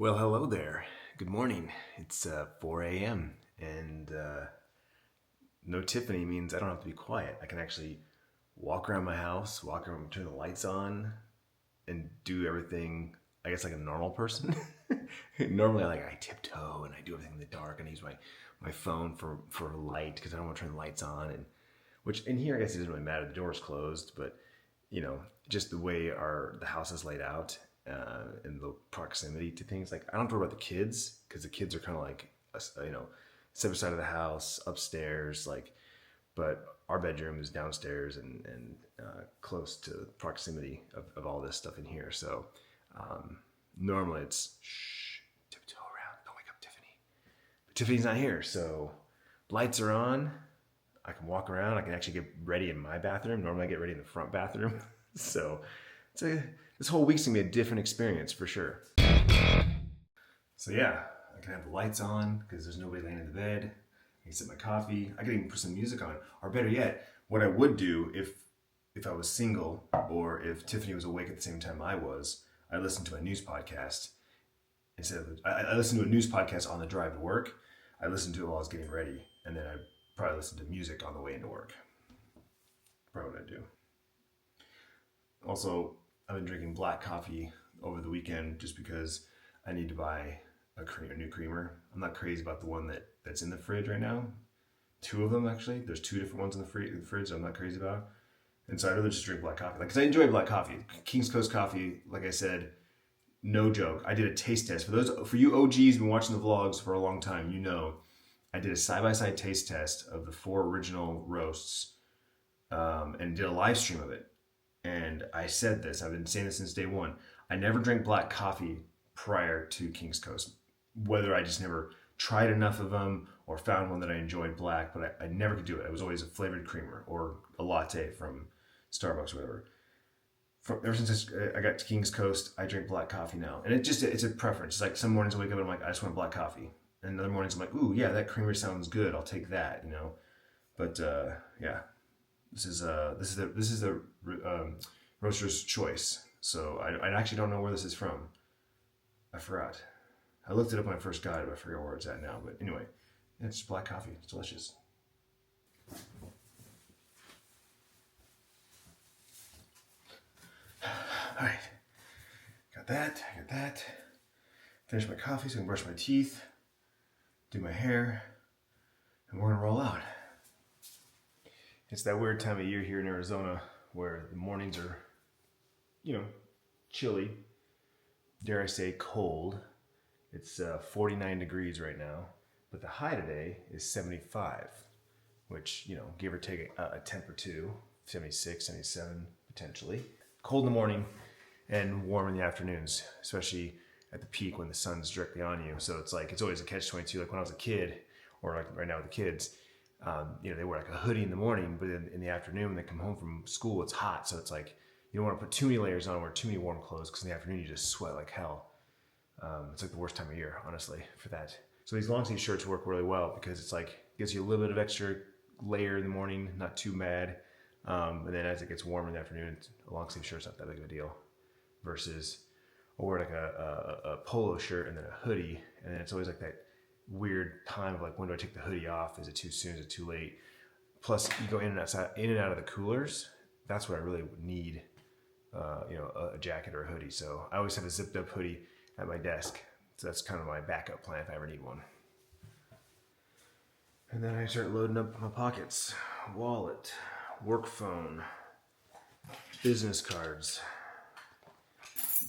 Well, hello there. Good morning. It's 4 a.m. and no Tiffany means I don't have to be quiet. I can actually walk around my house, walk around, turn the lights on, and do everything, I guess, like a normal person. Normally, I tiptoe and I do everything in the dark and I use my phone for light because I don't want to turn the lights on. And which in here, I guess it doesn't really matter. The door's closed, but just the way the house is laid out and the proximity to things. Like I don't have to worry about the kids because the kids are kind of like, separate side of the house, upstairs. But our bedroom is downstairs and close to proximity of all this stuff in here. So normally it's shh, tiptoe around, don't wake up Tiffany. But Tiffany's not here, so lights are on. I can walk around. I can actually get ready in my bathroom. Normally I get ready in the front bathroom. So this whole week's gonna be a different experience for sure. So yeah, I can have the lights on because there's nobody laying in the bed. I can sip my coffee. I can even put some music on. Or better yet, what I would do if I was single or if Tiffany was awake at the same time I was, I listened to a news podcast. I listened to a news podcast on the drive to work. I listened to it while I was getting ready, and then I probably listen to music on the way into work. Probably what I do. Also, I've been drinking black coffee over the weekend just because I need to buy a new creamer. I'm not crazy about the one that's in the fridge right now. Two of them, actually. There's two different ones in the fridge that I'm not crazy about. And so I'd rather just drink black coffee. Because I enjoy black coffee. King's Coast coffee, like I said, no joke. I did a taste test. For you OGs who've been watching the vlogs for a long time, you know I did a side-by-side taste test of the 4 original roasts and did a live stream of it. And I said this, I've been saying this since day one. I never drank black coffee prior to King's Coast. Whether I just never tried enough of them or found one that I enjoyed black, but I never could do it. It was always a flavored creamer or a latte from Starbucks or whatever. Ever since I got to King's Coast, I drink black coffee now. And it's a preference. It's like some mornings I wake up and I'm like, I just want black coffee. And other mornings I'm like, ooh, yeah, that creamer sounds good. I'll take that, But yeah. This is the roaster's choice. So I actually don't know where this is from. I forgot. I looked it up when I first got it, but I forget where it's at now. But anyway, it's black coffee. It's delicious. All right. Got that. Finish my coffee so I can brush my teeth, do my hair, and we're gonna roll out. It's that weird time of year here in Arizona where the mornings are, chilly, dare I say cold. It's 49 degrees right now, but the high today is 75, which, give or take a temp or two, 76, 77 potentially. Cold in the morning and warm in the afternoons, especially at the peak when the sun's directly on you. So it's always a catch-22. Like when I was a kid, or like right now with the kids, they wear like a hoodie in the morning, but in the afternoon when they come home from school, it's hot. So it's like, you don't want to put too many layers on or wear too many warm clothes because in the afternoon you just sweat like hell. It's like the worst time of year, honestly, for that. So these long sleeve shirts work really well because it's like, gives you a little bit of extra layer in the morning, not too bad. And then as it gets warmer in the afternoon, a long sleeve shirt's not that big of a deal. Versus I'll wear like a polo shirt and then a hoodie. And then it's always like that weird time of like, when do I take the hoodie off? Is it too soon? Is it too late? Plus you go in and out of the coolers. That's what I really would need, a jacket or a hoodie. So I always have a zipped up hoodie at my desk. So that's kind of my backup plan if I ever need one. And then I start loading up my pockets. Wallet, work phone, business cards,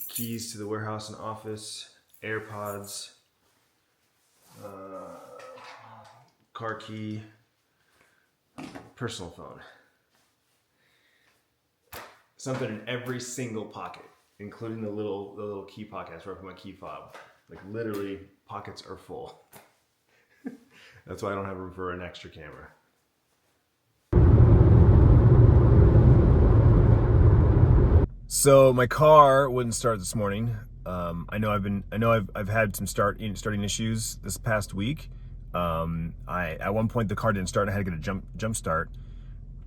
keys to the warehouse and office, AirPods, car key, personal phone. Something in every single pocket, including the little key pockets where I put my key fob. Like literally, pockets are full. That's why I don't have room for an extra camera. So my car wouldn't start this morning. I've had some starting issues this past week. At one point the car didn't start. I had to get a jump start.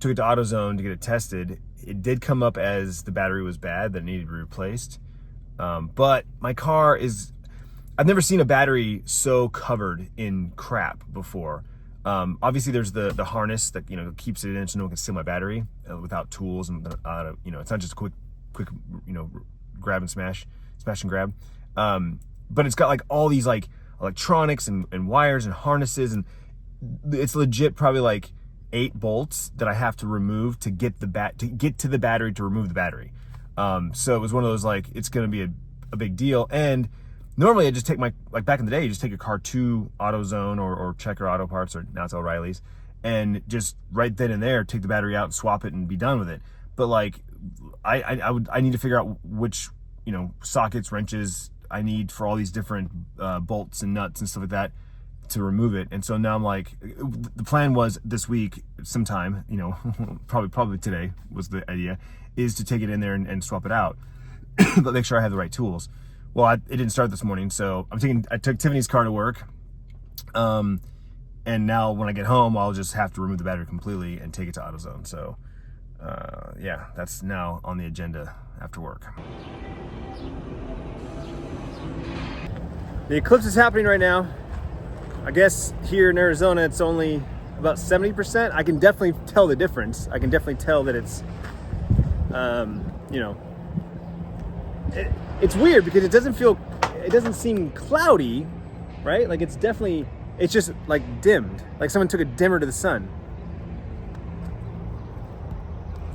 Took it to AutoZone to get it tested. It did come up as the battery was bad, that it needed to be replaced. But my car is, I've never seen a battery so covered in crap before. Obviously there's the harness that, you know, keeps it in so no one can steal my battery without tools, and you know, it's not just quick, you know, grab and smash and grab. But it's got like all these like electronics and wires and harnesses, and it's legit probably like 8 bolts that I have to remove to get to the battery to remove the battery. So it was one of those, like, it's gonna be a big deal. And normally I just take like back in the day, you just take your car to AutoZone or Checker Auto Parts, or now it's O'Reilly's, and just right then and there take the battery out and swap it and be done with it. But like I need to figure out which, you know, sockets, wrenches I need for all these different bolts and nuts and stuff like that to remove it. And so now I'm like, the plan was this week sometime, you know, probably today was the idea, is to take it in there and swap it out, but make sure I have the right tools. Well, it didn't start this morning, so I took Tiffany's car to work, and now when I get home, I'll just have to remove the battery completely and take it to AutoZone. So yeah, that's now on the agenda after work. The eclipse is happening right now. I guess here in Arizona, it's only about 70%. I can definitely tell the difference. I can definitely tell that it's, you know, it's weird because it doesn't seem cloudy, right? Like it's just like dimmed, like someone took a dimmer to the sun.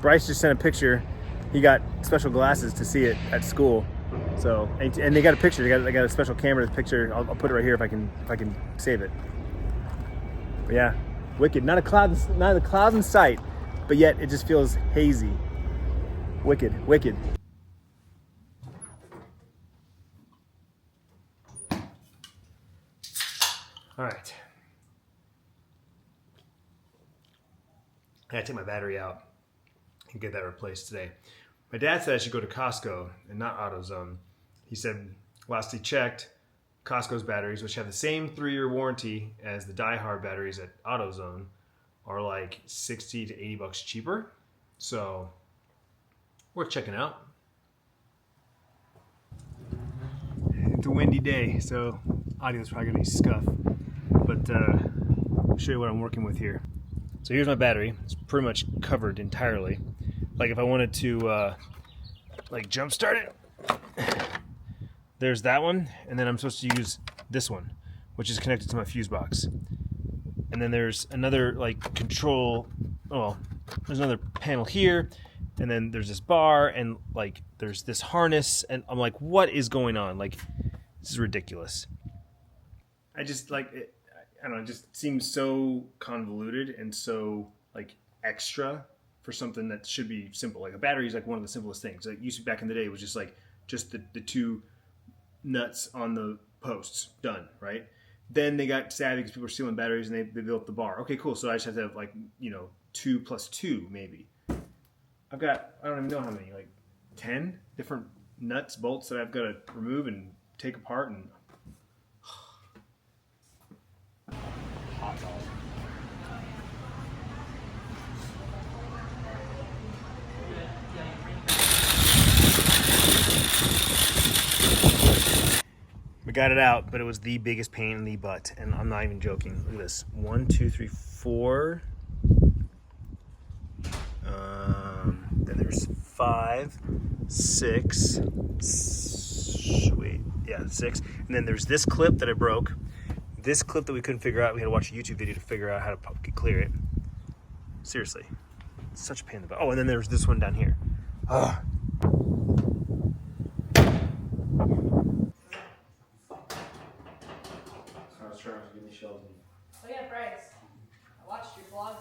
Bryce just sent a picture. He got special glasses to see it at school. So, and they got a picture. They got a special camera to picture. I'll put it right here if I can save it. But yeah, wicked. Not a cloud in sight, but yet it just feels hazy. Wicked. All right. I gotta take my battery out and get that replaced today. My dad said I should go to Costco and not AutoZone. He said last he checked, Costco's batteries, which have the same 3-year warranty as the die-hard batteries at AutoZone, are like 60 to 80 bucks cheaper. So worth checking out. It's a windy day, so audio's probably gonna be scuffed, but I'll show you what I'm working with here. So here's my battery. It's pretty much covered entirely. Like if I wanted to like jump start it, there's that one, and then I'm supposed to use this one, which is connected to my fuse box. And then there's another like control, well, there's another panel here, and then there's this bar, and like there's this harness, and I'm like, what is going on? Like, this is ridiculous. I just like it, I don't know, it just seems so convoluted and so like extra for something that should be simple. Like a battery is like one of the simplest things. Like used to back in the day, it was just like the 2 nuts on the posts, done, right? Then they got savvy because people were stealing batteries, and they built the bar. Okay, cool. So I just have to have like, you know, 2 plus 2 maybe. I've got, I don't even know how many, like 10 different nuts, bolts that I've got to remove and take apart, and hot dog. We got it out, but it was the biggest pain in the butt, and I'm not even joking. Look at this. 1, 2, 3, 4. Then there's 5, 6. Wait, yeah, 6. And then there's this clip that I broke. This clip that we couldn't figure out. We had to watch a YouTube video to figure out how to clear it. Seriously, it's such a pain in the butt. Oh, and then there's this one down here. Ugh. Oh yeah, Bryce. I watched your vlog.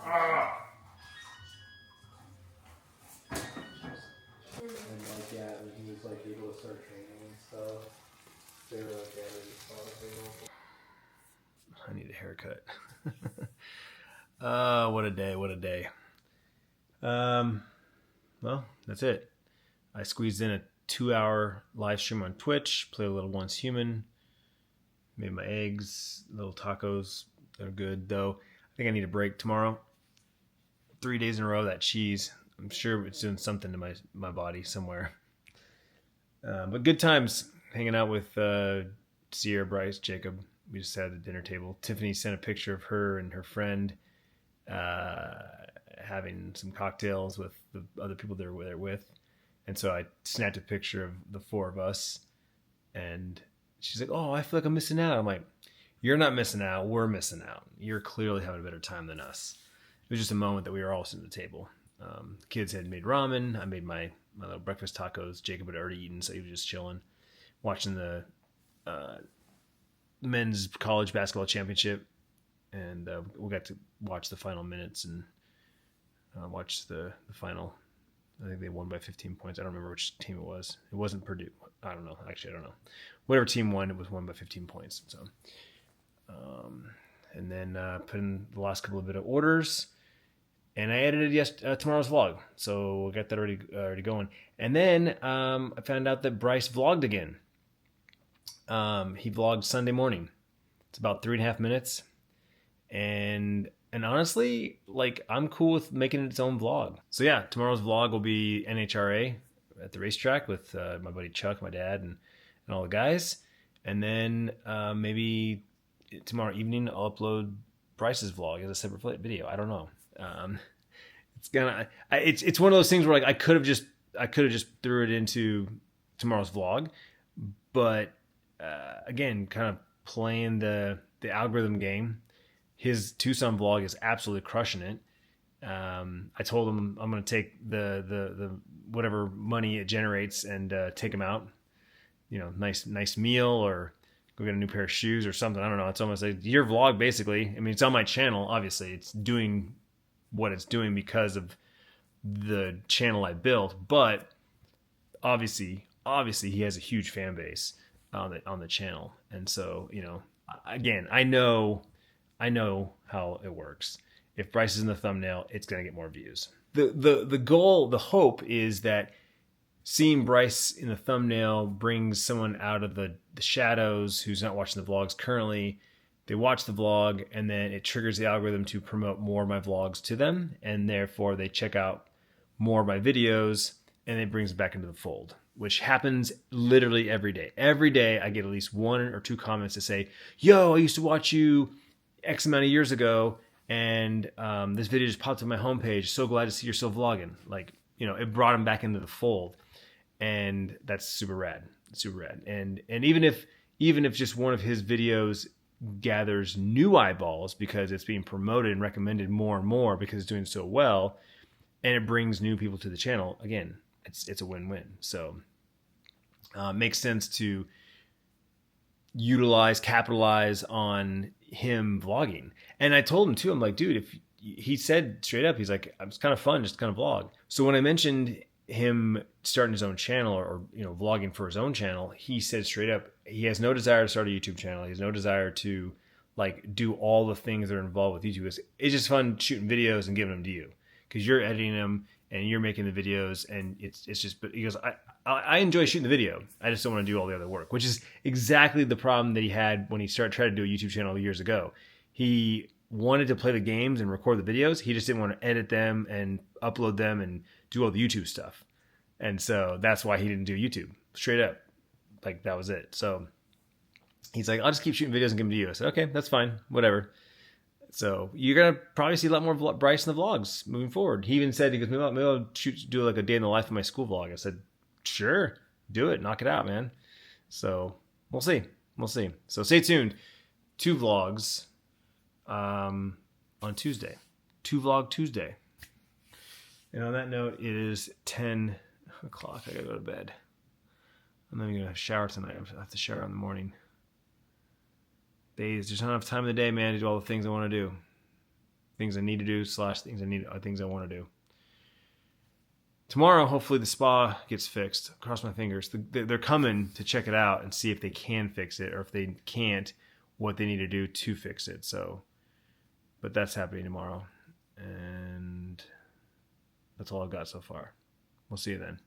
And like, yeah, and he was like able to start training and stuff. They were like, yeah, they just thought of I need a haircut. What a day. Well, that's it. I squeezed in a 2-hour live stream on Twitch, played a little Once Human, made my eggs, little tacos. They're good, though. I think I need a break tomorrow. 3 days in a row, that cheese. I'm sure it's doing something to my body somewhere. But good times hanging out with Sierra, Bryce, Jacob. We just sat at the dinner table. Tiffany sent a picture of her and her friend having some cocktails with the other people they were there with. And so I snapped a picture of the four of us. And she's like, oh, I feel like I'm missing out. I'm like, you're not missing out. We're missing out. You're clearly having a better time than us. It was just a moment that we were all sitting at the table. The kids had made ramen. I made my little breakfast tacos. Jacob had already eaten, so he was just chilling, watching the men's college basketball championship. And we got to watch the final minutes and watch the final. I think they won by 15 points. I don't remember which team it was. It wasn't Purdue. I don't know. Actually, I don't know. Whatever team won, it was won by 15 points. So, and then put in the last couple of bit of orders, and I edited tomorrow's vlog. So we got that already going. And then I found out that Bryce vlogged again. He vlogged Sunday morning. It's about 3.5 minutes, and honestly, like, I'm cool with making its own vlog. So yeah, tomorrow's vlog will be NHRA at the racetrack with my buddy Chuck, my dad, and all the guys. And then maybe tomorrow evening I'll upload Bryce's vlog as a separate video. I don't know. It's one of those things where, like, I could have just threw it into tomorrow's vlog, but again, kind of playing the algorithm game. His Tucson vlog is absolutely crushing it. I told him I'm going to take the whatever money it generates and take him out. Nice meal, or go get a new pair of shoes or something. I don't know. It's almost like your vlog, basically. I mean, it's on my channel. Obviously, it's doing what it's doing because of the channel I built. But obviously, he has a huge fan base on the channel, and so again, I know how it works. If Bryce is in the thumbnail, it's going to get more views. The goal, the hope is that seeing Bryce in the thumbnail brings someone out of the shadows who's not watching the vlogs currently. They watch the vlog, and then it triggers the algorithm to promote more of my vlogs to them, and therefore they check out more of my videos, and it brings it back into the fold, which happens literally every day. Every day I get at least 1 or 2 comments to say, yo, I used to watch you X amount of years ago, and this video just popped on my homepage. So glad to see you're still vlogging. Like, it brought them back into the fold, and that's super rad. And even if just one of his videos gathers new eyeballs because it's being promoted and recommended more and more because it's doing so well, and it brings new people to the channel, again, it's a win-win. So makes sense to capitalize on him vlogging. And I told him too, I'm like, dude, he said straight up, he's like, it's kind of fun just to kind of vlog. So when I mentioned him starting his own channel or vlogging for his own channel, he said straight up, he has no desire to start a YouTube channel. He has no desire to like do all the things that are involved with YouTube. It's just fun shooting videos and giving them to you because you're editing them and you're making the videos, and it's just, but he goes, I enjoy shooting the video. I just don't want to do all the other work, which is exactly the problem that he had when he tried to do a YouTube channel years ago. He wanted to play the games and record the videos. He just didn't want to edit them and upload them and do all the YouTube stuff. And so that's why he didn't do YouTube. Straight up. Like, that was it. So he's like, I'll just keep shooting videos and give them to you. I said, okay, that's fine. Whatever. So you're going to probably see a lot more Bryce in the vlogs moving forward. He even said, he goes, maybe I'll do like a day in the life of my school vlog. I said, sure, do it. Knock it out, man. So we'll see. So stay tuned. 2 vlogs on Tuesday. 2 vlog Tuesday. And on that note, it is 10 o'clock. I got to go to bed. I'm not even going to shower tonight. I have to shower in the morning. There's not enough time in the day, man, to do all the things I want to do. Things I need to do / things I want to do. Tomorrow, hopefully the spa gets fixed. Cross my fingers. They're coming to check it out and see if they can fix it, or if they can't, what they need to do to fix it. So, but that's happening tomorrow. And that's all I've got so far. We'll see you then.